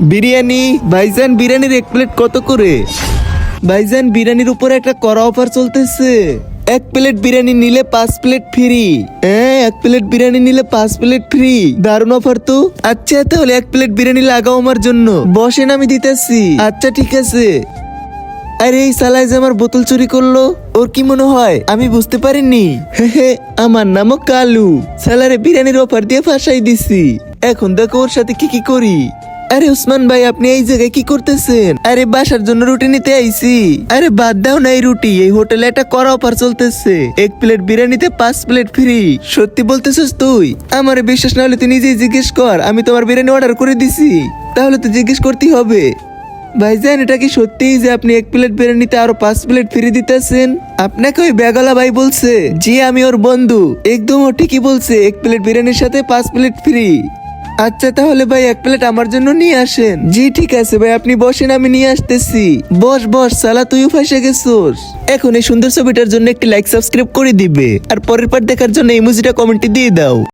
বিরিয়ানি ভাইজান, বিরিয়ানির 1 প্লেট কত করে? ভাইজান, বিরিয়ানির উপরে একটা কড়া অফার চলতেছে। 1 প্লেট বিরিয়ানি নিলে 5 প্লেট ফ্রি। হ্যাঁ, 1 প্লেট বিরিয়ানি নিলে 5 প্লেট ফ্রি। দারুণ অফার তো। আচ্ছা, তাহলে 1 প্লেট বিরিয়ানি লাগাও আমার জন্য। বসেন, আমি দিতেছি। আচ্ছা, ঠিক আছে। আরে এই সালাই যে আমার বোতল চুরি করলো, ওর কি মনে হয় আমি বুঝতে পারিনি? হে, আমার নামও কালু। সালারে বিরিয়ানির অফার দিয়ে ফাঁসাই দিছি। এখন দেখো ওর সাথে কি করি। আরে উসমান ভাই, আপনি এই জায়গায় কি করতেছেন? আরে বাসার জন্য রুটি নিতে আইছি। আরে বাদ দাও না এই রুটি, এই হোটেলে একটা কড়া অফার চলতেছে। 1 প্লেট বিরিয়ানিতে 5 প্লেট ফ্রি। সত্যি বলতেছিস তুই? আমারে বিশ্বাস না হলে তুই নিজেই জিজ্ঞেস কর। আমি তোমার বিরিয়ানি অর্ডার করে দিছি। তাহলে তো জিজ্ঞেস করতেই হবে। ভাইজান, এটা কি সত্যি যে আপনি 1 প্লেট বিরিয়ানিতে আরো 5 প্লেট ফ্রি দিতেছেন? আপনাকে ওই বেগালা ভাই বলছে? জি, আমি ওর বন্ধু। একদম ও ঠিকই বলছে, 1 প্লেট বিরিয়ানির সাথে 5 প্লেট ফ্রি। আচ্ছা, তাহলে ভাই 1 প্লেট আমার জন্য নিয়ে আসেন। জি ঠিক আছে ভাই, আপনি বসেন, আমি নিয়ে আসতেছি। বস বস, সালা তুইও ফাঁসে গেছোস। এখন এই সুন্দর ছবিটার জন্য একটি লাইক সাবস্ক্রাইব করে দিবে, আর পরের পার্ট দেখার জন্য ইমোজিটা কমেন্টে দিয়ে দাও।